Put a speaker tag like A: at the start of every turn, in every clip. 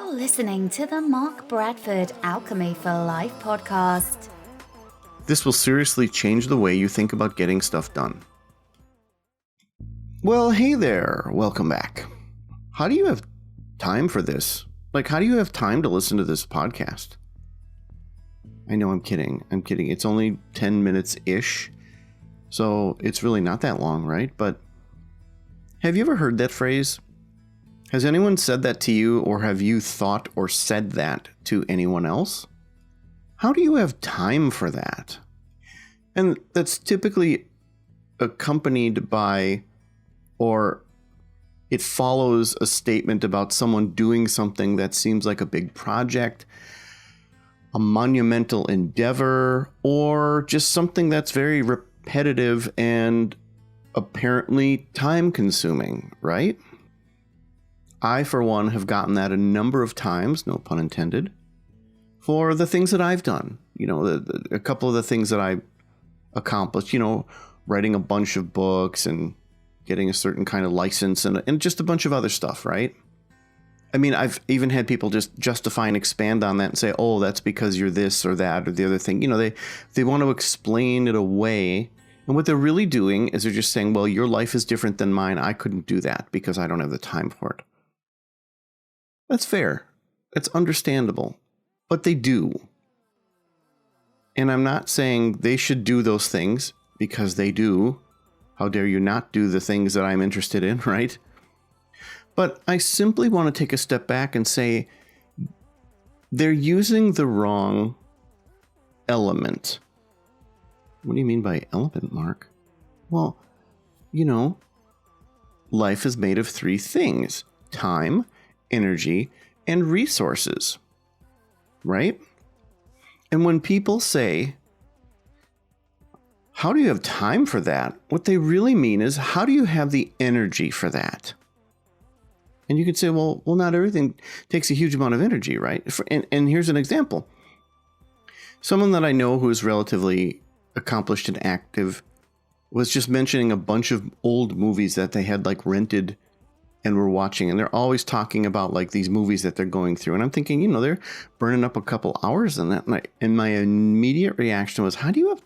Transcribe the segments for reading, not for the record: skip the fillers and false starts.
A: You're listening to the Mark Bradford Alchemy for Life podcast.
B: This will seriously change the way you think about getting stuff done. Well, hey there. Welcome back. How do you have time for this? How do you have time to listen to this podcast? I know I'm kidding. It's only 10 minutes-ish. So it's really not that long, right? But have you ever heard that phrase? Has anyone said that to you, or have you thought or said that to anyone else? How do you have time for that? And that's typically accompanied by, or it follows a statement about someone doing something that seems like a big project, a monumental endeavor, or just something that's very repetitive and apparently time-consuming, right? I, for one, have gotten that a number of times, no pun intended, for the things that I've done. A couple of the things that I accomplished, writing a bunch of books and getting a certain kind of license and just a bunch of other stuff, right? I mean, I've even had people just justify and expand on that and say, oh, that's because you're this or that or the other thing. They want to explain it away. And what they're really doing is they're just saying, well, your life is different than mine. I couldn't do that because I don't have the time for it. That's fair. That's understandable. But they do. And I'm not saying they should do those things because they do. How dare you not do the things that I'm interested in, right? But I simply want to take a step back and say they're using the wrong element. What do you mean by element, Mark? Well, life is made of three things: time, energy, and resources, right? And when people say, how do you have time for that? What they really mean is, how do you have the energy for that? And you could say, well, not everything takes a huge amount of energy, right? And here's an example. Someone that I know who is relatively accomplished and active was just mentioning a bunch of old movies that they had rented and were watching, and they're always talking about these movies that they're going through. And I'm thinking, they're burning up a couple hours in that. And my immediate reaction was, how do you have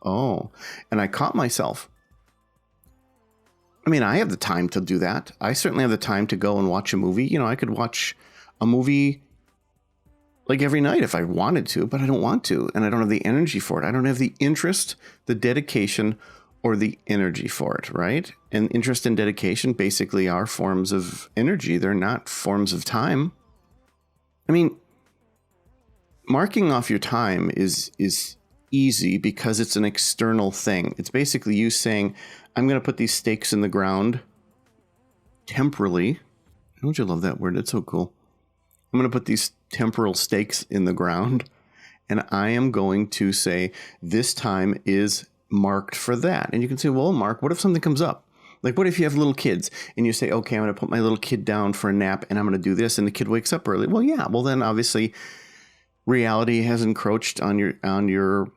B: oh. And I caught myself. I mean, I have the time to do that. I certainly have the time to go and watch a movie. I could watch a movie every night if I wanted to, but I don't want to. And I don't have the energy for it. I don't have the interest, the dedication, or the energy for it, right? And interest and dedication basically are forms of energy. They're not forms of time. I mean, marking off your time is easy because it's an external thing. It's basically you saying, I'm going to put these stakes in the ground temporally. Don't you love that word? It's so cool. I'm going to put these temporal stakes in the ground, and I am going to say this time is marked for that. And you can say, well, Mark, what if something comes up? What if you have little kids and you say, okay, I'm going to put my little kid down for a nap and I'm going to do this, and the kid wakes up early? Well, yeah. Well, then obviously reality has encroached on your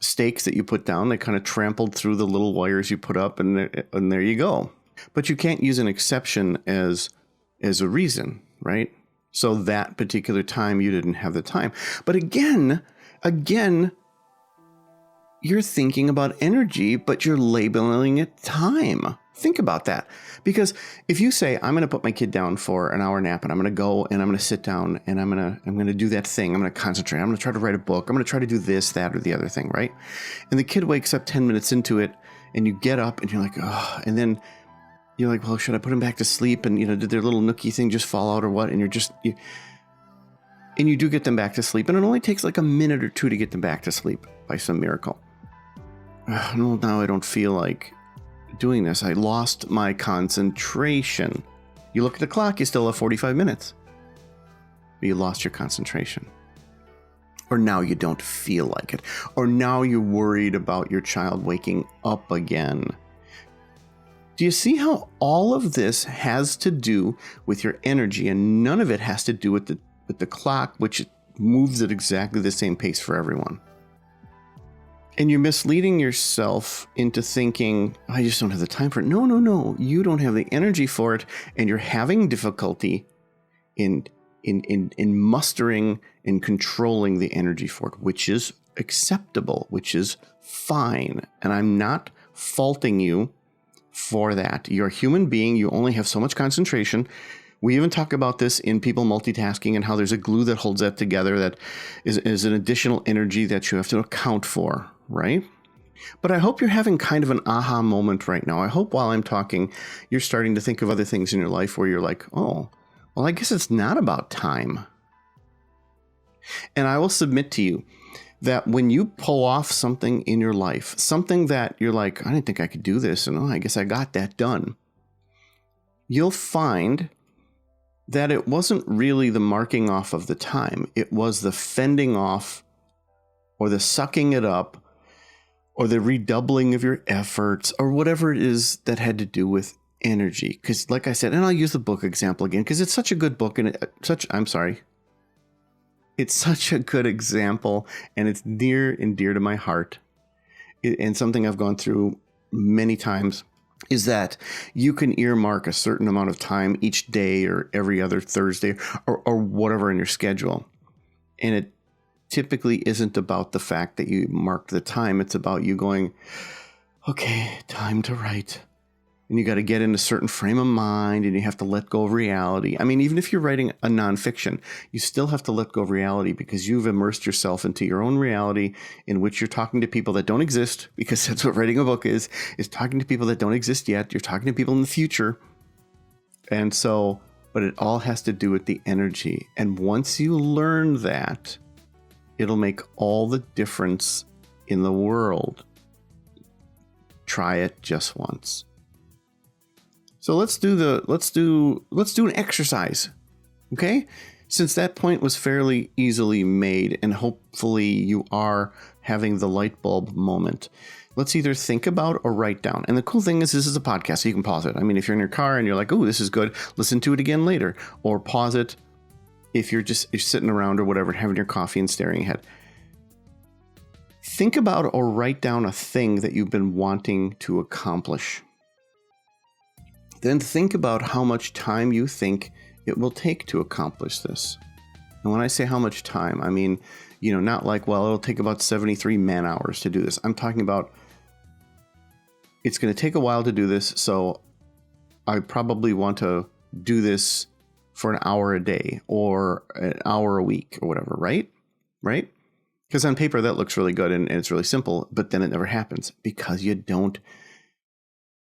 B: stakes that you put down. They kind of trampled through the little wires you put up, and there you go. But you can't use an exception as a reason, right? So that particular time you didn't have the time. But again, you're thinking about energy, but you're labeling it time. Think about that. Because if you say, I'm going to put my kid down for an hour nap, and I'm going to go and I'm going to sit down and I'm going to do that thing. I'm going to concentrate. I'm going to try to write a book. I'm going to try to do this, that, or the other thing, right? And the kid wakes up 10 minutes into it, and you get up and you're like, oh, and then you're like, well, should I put him back to sleep? And, did their little nookie thing just fall out or what? And and you do get them back to sleep. And it only takes a minute or two to get them back to sleep by some miracle. Well, now I don't feel like doing this. I lost my concentration. You look at the clock, you still have 45 minutes. But you lost your concentration. Or now you don't feel like it. Or now you're worried about your child waking up again. Do you see how all of this has to do with your energy, and none of it has to do with the clock, which moves at exactly the same pace for everyone? And you're misleading yourself into thinking, I just don't have the time for it. No. You don't have the energy for it, and you're having difficulty in mustering and controlling the energy for it, which is acceptable, which is fine. And I'm not faulting you for that. You're a human being. You only have so much concentration. We even talk about this in people multitasking and how there's a glue that holds that together that is an additional energy that you have to account for, right? But I hope you're having kind of an aha moment right now. I hope while I'm talking, you're starting to think of other things in your life where you're like, oh, well, I guess it's not about time. And I will submit to you that when you pull off something in your life, something that you're like, I didn't think I could do this, and I guess I got that done, you'll find that it wasn't really the marking off of the time. It was the fending off or the sucking it up or the redoubling of your efforts or whatever it is that had to do with energy. Because like I said, and I'll use the book example again because it's such a good book and it's such a good example and it's near and dear to my heart. And something I've gone through many times is that you can earmark a certain amount of time each day or every other Thursday or whatever in your schedule. And it typically isn't about the fact that you marked the time. It's about you going, okay, time to write. And you got to get in a certain frame of mind and you have to let go of reality. I mean, even if you're writing a nonfiction, you still have to let go of reality because you've immersed yourself into your own reality in which you're talking to people that don't exist, because that's what writing a book is talking to people that don't exist yet. You're talking to people in the future. And so, but it all has to do with the energy. And once you learn that, it'll make all the difference in the world. Try it just once. So let's do an exercise. Okay? Since that point was fairly easily made and hopefully you are having the light bulb moment, let's either think about or write down. And the cool thing is this is a podcast, so you can pause it. I mean, if you're in your car and you're like, oh, this is good, listen to it again later. Or pause it if you're sitting around or whatever, having your coffee and staring ahead. Think about or write down a thing that you've been wanting to accomplish. Then think about how much time you think it will take to accomplish this. And when I say how much time, I mean, not like, well, it'll take about 73 man hours to do this. I'm talking about it's going to take a while to do this, so I probably want to do this for an hour a day or an hour a week or whatever, right? Right? Because on paper that looks really good and it's really simple, but then it never happens because you don't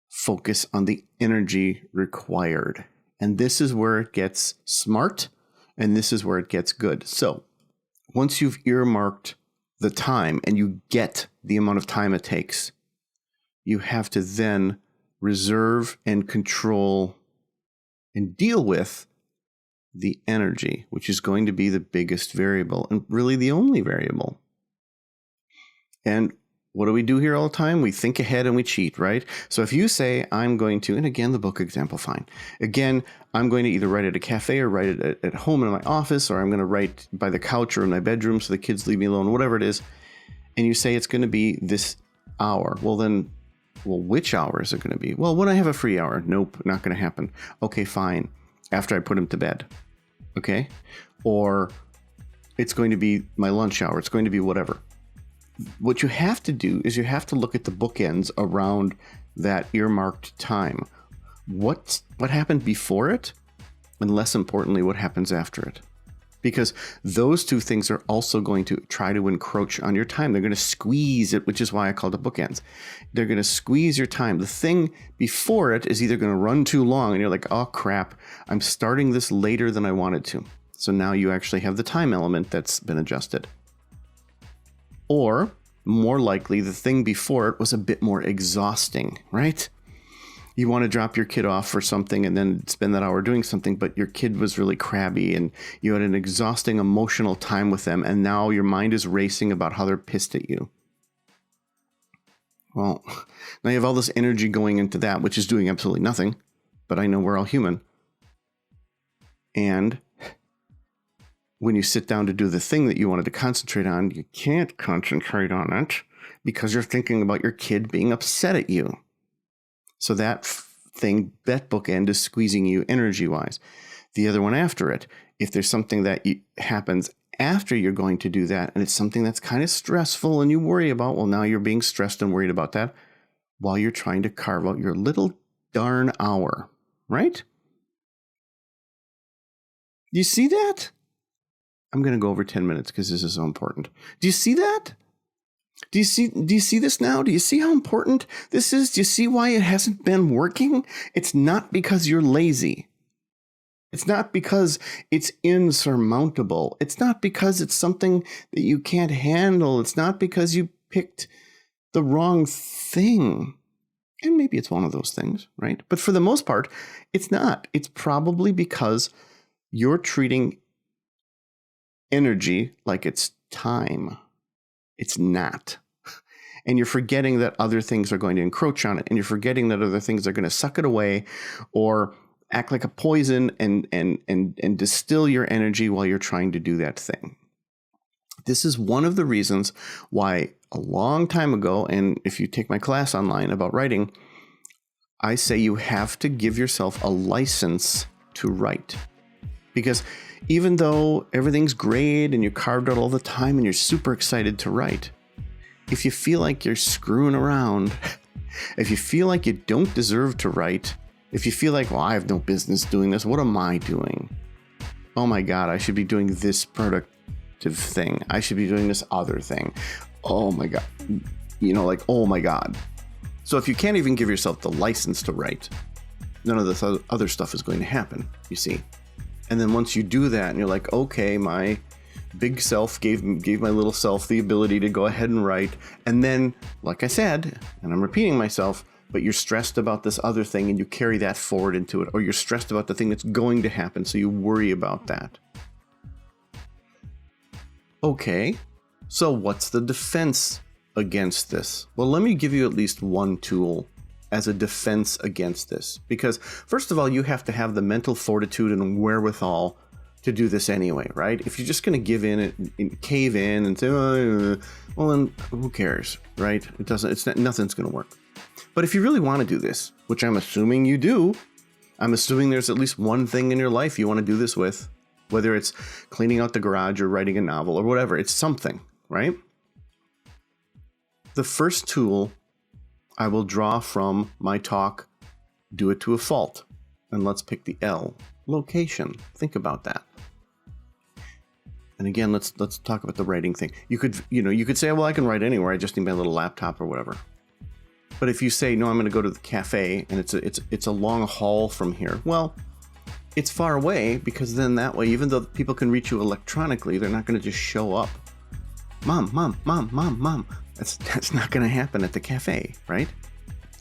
B: focus on the energy required. And this is where it gets smart and this is where it gets good. So once you've earmarked the time and you get the amount of time it takes, you have to then reserve and control and deal with the energy, which is going to be the biggest variable and really the only variable. And what do we do here all the time? We think ahead and we cheat, right? So if you say, I'm going to, and again, the book example, fine. Again, I'm going to either write at a cafe or write it at home in my office, or I'm going to write by the couch or in my bedroom so the kids leave me alone, whatever it is. And you say it's going to be this hour. Well, which hour is it going to be? Well, when I have a free hour. Nope, not going to happen. Okay, fine. After I put him to bed. Okay? Or it's going to be my lunch hour. It's going to be whatever. What you have to do is you have to look at the bookends around that earmarked time. What happened before it? And less importantly, what happens after it? Because those two things are also going to try to encroach on your time. They're going to squeeze it, which is why I called it bookends. They're going to squeeze your time. The thing before it is either going to run too long and you're like, oh crap, I'm starting this later than I wanted to. So now you actually have the time element that's been adjusted. Or more likely, the thing before it was a bit more exhausting, right? You want to drop your kid off for something and then spend that hour doing something, but your kid was really crabby and you had an exhausting emotional time with them, and now your mind is racing about how they're pissed at you. Well, now you have all this energy going into that, which is doing absolutely nothing, but I know we're all human. And when you sit down to do the thing that you wanted to concentrate on, you can't concentrate on it because you're thinking about your kid being upset at you. So that bookend is squeezing you energy-wise. The other one after it, if there's something that happens after you're going to do that, and it's something that's kind of stressful and you worry about, well, now you're being stressed and worried about that while you're trying to carve out your little darn hour, right? Do you see that? I'm going to go over 10 minutes because this is so important. Do you see that? Do you see this now? Do you see how important this is? Do you see why it hasn't been working? It's not because you're lazy. It's not because it's insurmountable. It's not because it's something that you can't handle. It's not because you picked the wrong thing. And maybe it's one of those things, right? But for the most part, it's not. It's probably because you're treating energy like it's time. It's not. And you're forgetting that other things are going to encroach on it. And you're forgetting that other things are going to suck it away or act like a poison and distill your energy while you're trying to do that thing. This is one of the reasons why a long time ago, and if you take my class online about writing, I say you have to give yourself a license to write. Because even though everything's great and you're carved out all the time and you're super excited to write, if you feel like you're screwing around, if you feel like you don't deserve to write, if you feel like, well, I have no business doing this, what am I doing? Oh my God, I should be doing this productive thing. I should be doing this other thing. Oh my God. Oh my God. So if you can't even give yourself the license to write, none of this other stuff is going to happen, you see. And then once you do that and you're like, okay, my big self gave my little self the ability to go ahead and write. And then, like I said, and I'm repeating myself, but you're stressed about this other thing and you carry that forward into it, or you're stressed about the thing that's going to happen, so you worry about that. Okay, so what's the defense against this? Well, let me give you at least one tool as a defense against this. Because first of all, you have to have the mental fortitude and wherewithal to do this anyway, right? If you're just going to give in and cave in and say, well, then who cares, right? Nothing's going to work. But if you really want to do this, which I'm assuming you do, I'm assuming there's at least one thing in your life you want to do this with, whether it's cleaning out the garage or writing a novel or whatever, it's something, right? The first tool I will draw from my talk, Do It to a Fault. And let's pick the L, location. Think about that. And again, let's talk about the writing thing. You could say, well, I can write anywhere. I just need my little laptop or whatever. But if you say, no, I'm going to go to the cafe and it's a long haul from here. Well, it's far away because then that way, even though people can reach you electronically, they're not going to just show up. Mom. That's not going to happen at the cafe, right?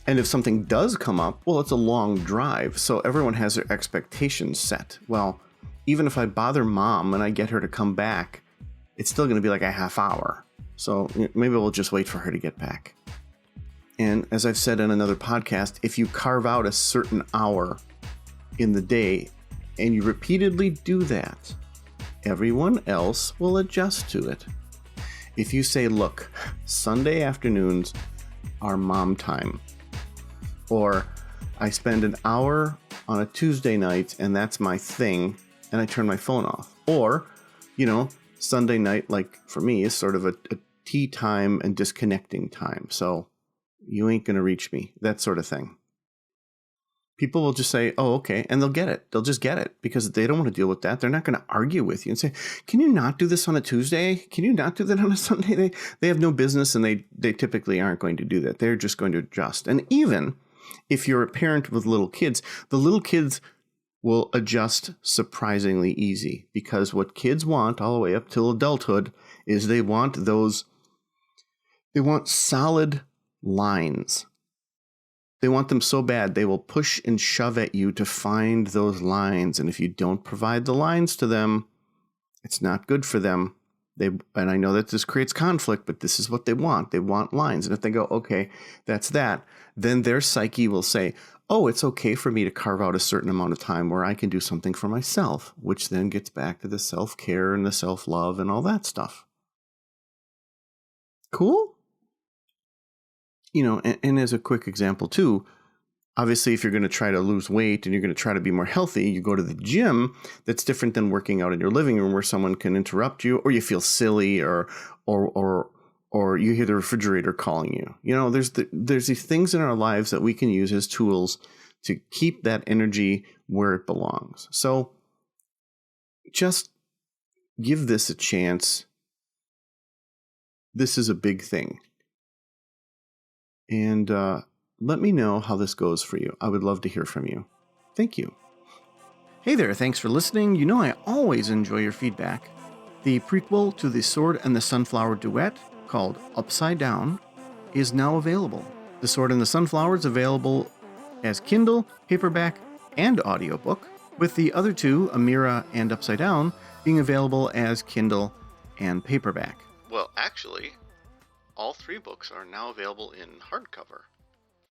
B: And if something does come up, well, it's a long drive. So everyone has their expectations set. Well, even if I bother mom and I get her to come back, it's still going to be like a half hour. So maybe we'll just wait for her to get back. And as I've said in another podcast, if you carve out a certain hour in the day and you repeatedly do that, everyone else will adjust to it. If you say, look, Sunday afternoons are mom time, or I spend an hour on a Tuesday night and that's my thing, and I turn my phone off. Or, Sunday night, like for me, is sort of a tea time and disconnecting time. So you ain't going to reach me, that sort of thing. People will just say, oh, okay, and they'll get it. They'll just get it because they don't want to deal with that. They're not going to argue with you and say, can you not do this on a Tuesday? Can you not do that on a Sunday? They have no business, and they typically aren't going to do that. They're just going to adjust. And even if you're a parent with little kids, the little kids will adjust surprisingly easy, because what kids want all the way up till adulthood is they want solid lines. They want them so bad, they will push and shove at you to find those lines. And if you don't provide the lines to them, it's not good for them. And I know that this creates conflict, but this is what they want. They want lines. And if they go, okay, that's that, then their psyche will say, oh, it's okay for me to carve out a certain amount of time where I can do something for myself, which then gets back to the self-care and the self-love and all that stuff. Cool? And as a quick example too, Obviously, if you're going to try to lose weight and you're going to try to be more healthy, you go to the gym. That's different than working out in your living room where someone can interrupt you, or you feel silly, or you hear the refrigerator calling you. You know, there's these things in our lives that we can use as tools to keep that energy where it belongs. So just give this a chance. This is a big thing. And let me know how this goes for you. I would love to hear from you. Thank you. Hey there, thanks for listening. You know I always enjoy your feedback. The prequel to The Sword and the Sunflower duet, called Upside Down, is now available. The Sword and the Sunflower is available as Kindle, paperback, and audiobook, with the other two, Amira and Upside Down, being available as Kindle and paperback. Well, actually, all three books are now available in hardcover.